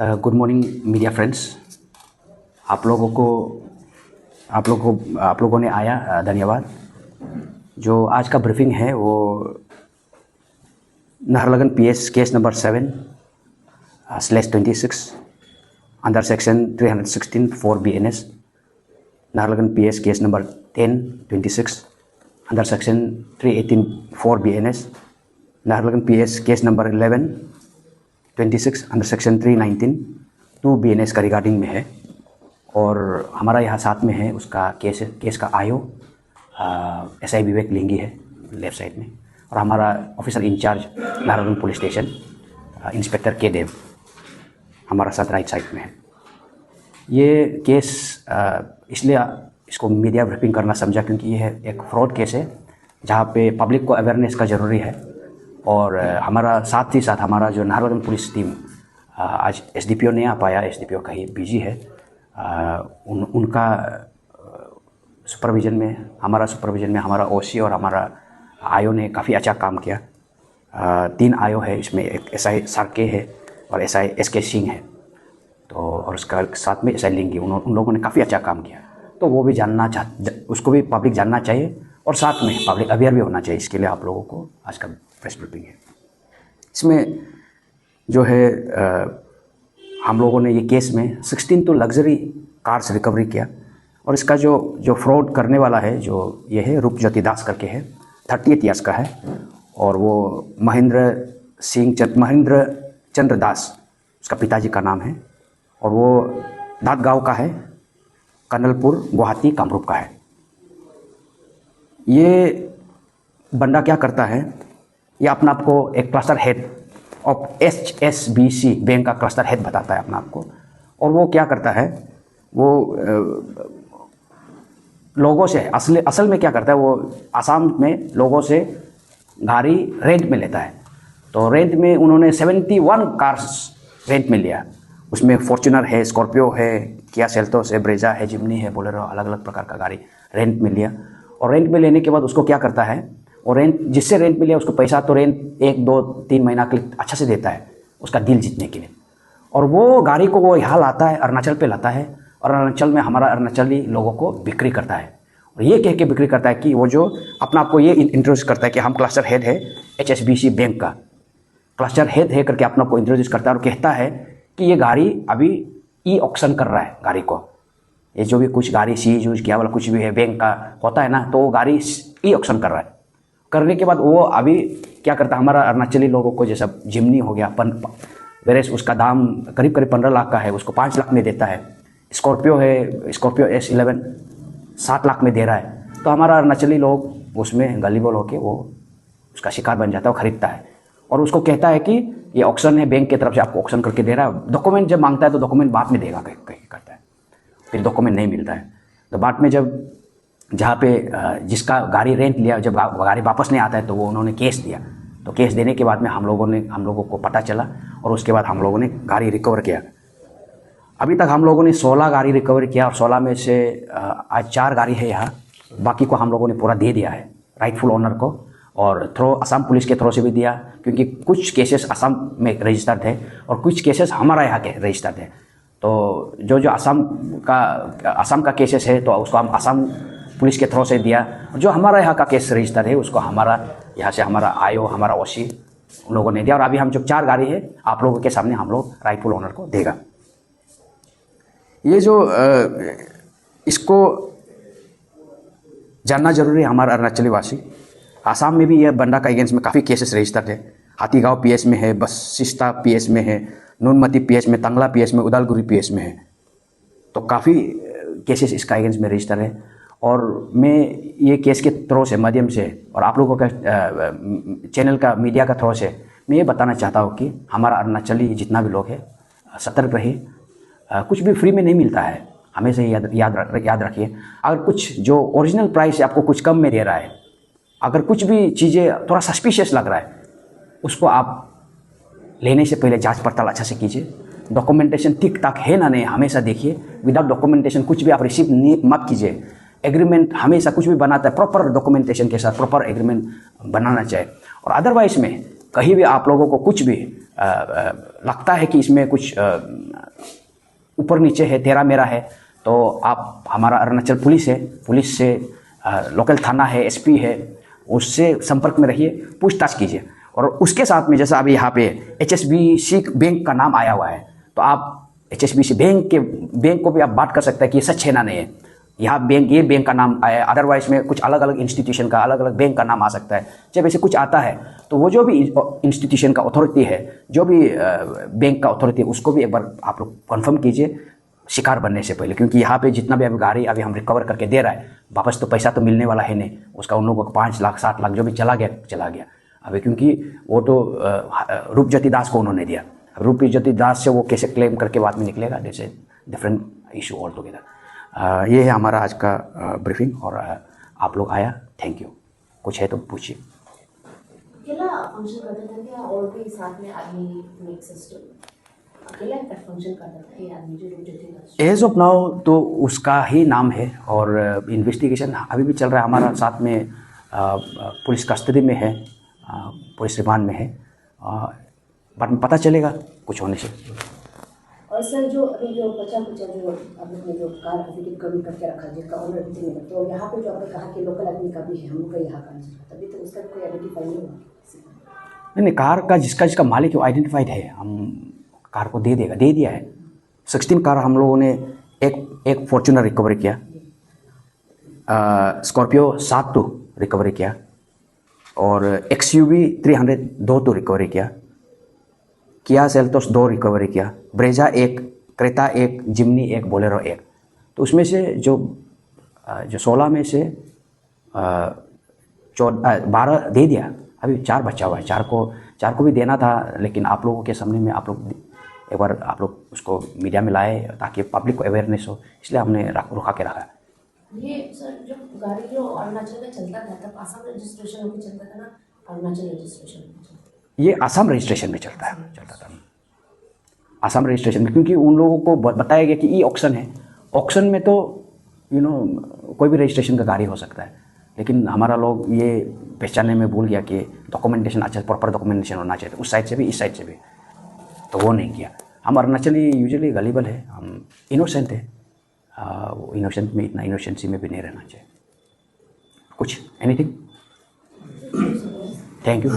Good morning media friends. आप लोगों ने आया, धन्यवाद। जो आज का ब्रीफिंग है वो Naharlagun PS case number 7/26 under section 316 4 BNS, Naharlagun PS case number 10/26 under section 318 4 BNS, Naharlagun PS case number 11/26 under section 319 2 BNS का रिगार्डिंग में है। और हमारा यहाँ साथ में है उसका केस का आयो SI विवेक लिंगी है लेफ्ट साइड में, और हमारा officer in charge Naharlagun police station inspector K Dev हमारा साथ राइट साइड में है। ये केस इसलिए इसको मीडिया ब्रीफिंग करना समझा क्योंकि ये है एक फ्रॉड केस है जहाँ पे पब्लिक को अवेयरनेस का ज़रूरी है। और हमारा साथ ही साथ हमारा जो नाहरलगुन पुलिस टीम आज SDPO नहीं आ पाया, SDPO कहीं बिजी है। उनका सुपरविज़न में हमारा OC और हमारा आयो ने काफ़ी अच्छा काम किया। 3 आयो है इसमें, एक SI सार्के है और SI SK सिंह है, तो और उसका साथ में SI लिंगी। उन लोगों ने काफ़ी अच्छा काम किया, तो वो भी उसको भी पब्लिक जानना चाहिए और साथ में पब्लिक अवेयर भी होना चाहिए। इसके लिए आप लोगों को आज का प्रेस ब्रीफिंग है। इसमें जो है हम लोगों ने ये केस में 16 तो लग्जरी कार्स रिकवरी किया, और इसका जो फ्रॉड करने वाला है जो ये है रूपज्योति दास करके है, 38 ईयर्स का है, और वो महेंद्र चंद्र दास उसका पिताजी का नाम है, और वो दादगांव का है, कनलपुर गुवाहाटी कामरूप का है। ये बंदा क्या करता है, ये अपना आपको एक cluster head of HSBC bank का क्लस्टर हेड बताता है अपना आपको। और वो क्या करता है, वो लोगों से असल में क्या करता है, वो आसाम में लोगों से गाड़ी रेंट में लेता है। तो रेंट में उन्होंने 71 कार्स रेंट में लिया। उसमें फॉर्च्यूनर है, स्कॉर्पियो है, किया सेल्टोस है, ब्रेजा है, जिम्नी है, बोलेरो, अलग अलग प्रकार का गाड़ी रेंट में लिया। और रेंट में लेने के बाद उसको क्या करता है, और जिससे रेंट में लिया उसको पैसा तो रेंट 1, 2, 3 महीना के लिए अच्छा से देता है उसका दिल जीतने के लिए। और वो गाड़ी को वो यहाँ लाता है, अरुणाचल पे लाता है, और अरुणाचल में हमारा अरुणाचली लोगों को बिक्री करता है। और ये कह के बिक्री करता है कि वो जो अपना आपको ये इंट्रोड्यूस करता है कि हम क्लस्टर हेड है HSBC बैंक का, क्लस्टर हेड है करके अपना को इंट्रोड्यूस करता है, और कहता है कि ये गाड़ी अभी ऑक्शन कर रहा है गाड़ी को। ये जो भी कुछ गाड़ी सीज यूज किया वाला कुछ भी है बैंक का होता है ना, तो वो गाड़ी ऑक्शन कर रहा है। करने के बाद वो अभी क्या करता है, हमारा अरुणाचली लोगों को जैसा जिम्नी हो गया, वेरेस उसका दाम करीब 15 लाख का है, उसको 5 लाख में देता है। स्कॉर्पियो है, स्कॉर्पियो S11 7 लाख में दे रहा है। तो हमारा अरुणाचली लोग उसमें गलीबल होके वो उसका शिकार बन जाता है, वो खरीदता है, और उसको कहता है कि ये ऑक्शन है, बैंक की तरफ से आपको ऑक्शन करके दे रहा है। डॉक्यूमेंट जब मांगता है तो डॉक्यूमेंट बाद में देगा, कहीं करता है, फिर डॉक्यूमेंट नहीं मिलता है। तो बाद में जब जहाँ पे जिसका गाड़ी रेंट लिया, जब गाड़ी वापस नहीं आता है तो वो उन्होंने केस दिया। तो केस देने के बाद में हम लोगों को पता चला, और उसके बाद हम लोगों ने गाड़ी रिकवर किया। अभी तक हम लोगों ने 16 गाड़ी रिकवर किया, और 16 में से आज 4 गाड़ी है यहाँ, बाकी को हम लोगों ने पूरा दे दिया है राइटफुल ओनर को। और असम पुलिस के थ्रू से भी दिया, क्योंकि कुछ केसेस असम में रजिस्टर्ड थे और कुछ केसेस हमारा यहाँ के रजिस्टर्ड है। तो जो असम का केसेस है तो उसको हम असम पुलिस के थ्रू से दिया, जो हमारा यहाँ का केस रजिस्टर है उसको हमारा यहाँ से हमारा आयो, हमारा OC उन लोगों ने दिया। और अभी हम जो 4 गाड़ी है आप लोगों के सामने हम लोग राइटफुल ओनर को देगा। ये जो इसको जानना जरूरी है हमारा अरुणाचली वासी। आसाम में भी यह बंदा का अगेंस्ट में काफ़ी केसेस रजिस्टर्ड है। हाथीगांव PS में है, बसिस्ता PS में है, नूनमती PS में, तंगला PS में, उदालगुरी PS में है। तो काफ़ी केसेस इसका अगेंस्ट में रजिस्टर है। और मैं ये केस के थ्रू से माध्यम से और आप लोगों का चैनल का मीडिया का थ्रू से मैं ये बताना चाहता हूँ कि हमारा अरुणाचली जितना भी लोग है सतर्क रहिए। कुछ भी फ्री में नहीं मिलता है, हमेशा याद रखिए। अगर कुछ जो ओरिजिनल प्राइस है आपको कुछ कम में दे रहा है, अगर कुछ भी चीज़ें थोड़ा सस्पिशियस लग रहा है, उसको आप लेने से पहले जांच पड़ताल अच्छा से कीजिए। डॉक्यूमेंटेशन ठीक ठाक है ना नहीं हमेशा देखिए। विदाउट डॉक्यूमेंटेशन कुछ भी आप रिसीव मत कीजिए। एग्रीमेंट हमेशा कुछ भी बनाता है प्रॉपर डॉक्यूमेंटेशन के साथ प्रॉपर एग्रीमेंट बनाना चाहिए। और अदरवाइज में कहीं भी आप लोगों को कुछ भी लगता है कि इसमें कुछ ऊपर नीचे है, तेरा मेरा है, तो आप हमारा अरुणाचल पुलिस है, पुलिस से लोकल थाना है, एसपी है, उससे संपर्क में रहिए, पूछताछ कीजिए। और उसके साथ में जैसा अभी यहाँ पे HSBC बैंक का नाम आया हुआ है, तो आप HSBC बैंक को भी आप बात कर सकते हैं कि ये सच है ना नहीं है। यहाँ बैंक, ये बैंक का नाम आया, अदरवाइज में कुछ अलग अलग इंस्टीट्यूशन का, अलग अलग बैंक का नाम आ सकता है। जब ऐसे कुछ आता है तो वो जो भी इंस्टीट्यूशन का अथॉरिटी है, जो भी बैंक का अथॉरिटी है, उसको भी एक बार आप लोग कन्फर्म कीजिए शिकार बनने से पहले। क्योंकि यहाँ पे जितना भी अभी गाड़ी अभी हम रिकवर करके दे रहा है, वापस तो पैसा तो मिलने वाला है नहीं उसका। उन लोगों को 5 लाख 7 लाख जो भी चला गया अभी, क्योंकि वो तो रूपज्योति दास को उन्होंने दिया। रूपज्योति दास से वो कैसे क्लेम करके बाद में निकलेगा, that's a different issue all together. ये है हमारा आज का ब्रीफिंग, और आप लोग आया, थैंक यू। कुछ है तो पूछिए। अकेला फंक्शन करता था क्या, और भी साथ में आदमी मेक सिस्टम अकेला फंक्शन करता था ये आदमी जो रूपज्योति दास? एज ऑफ नाउ तो उसका ही नाम है, और इन्वेस्टिगेशन अभी भी चल रहा है। हमारा साथ में पुलिस कस्टडी में है, पुलिस रिमांड में है, बट पता चलेगा कुछ होने से। और सर जो अभी जो बचा कुचा जो आपने जो कार एफिडेविट कमी करके रखा जिसका ऑनर भी नहीं, तो यहाँ पे जो आपने कहा कि लोकल आदमी का भी है, हम लोग का यहाँ का नहीं, तभी तो उसका कोई आइडेंटिफाई नहीं हुआ। नहीं, कार का जिसका मालिक है आइडेंटिफाइड है, हम कार को दे दिया है। 16 कार हम लोगों ने एक फॉर्च्यूनर रिकवर किया, स्कॉर्पियो 7 तो रिकवरी किया, और XUV 300 2 तो रिकवरी किया, किया सेल्टोस 2 रिकवरी किया, ब्रेजा 1, क्रेता 1, जिमनी 1, बोलेरो 1। तो उसमें से जो 16 में से 12 दे दिया, अभी 4 बचा हुआ है। 4 को भी देना था, लेकिन आप लोगों के सामने में आप लोग एक बार आप लोग उसको मीडिया में लाए ताकि पब्लिक को अवेयरनेस हो, इसलिए हमने रुका के रखा। ये सर जो गाड़ी जो अरुणाचल में चलता था तब आसाम रजिस्ट्रेशन में चलता था ना, अरुणाचल रजिस्ट्रेशन में चलता था? ये आसाम रजिस्ट्रेशन में चलता था आसाम रजिस्ट्रेशन में, क्योंकि उन लोगों को बताया गया कि ई ऑक्शन है, ऑक्शन में तो कोई भी रजिस्ट्रेशन का गाड़ी हो सकता है। लेकिन हमारा लोग ये पहचानने में भूल गया कि डॉक्यूमेंटेशन अच्छा, प्रॉपर डॉक्यूमेंटेशन होना चाहिए, उस साइड से भी इस साइड से भी, तो वो नहीं किया। हम अरुणाचली यूजुअली गलीबल है, हम इनोसेंट है, वो इनोसेंट में इतना इनोसेंसी में भी नहीं रहना चाहिए। कुछ एनीथिंग? Thank you.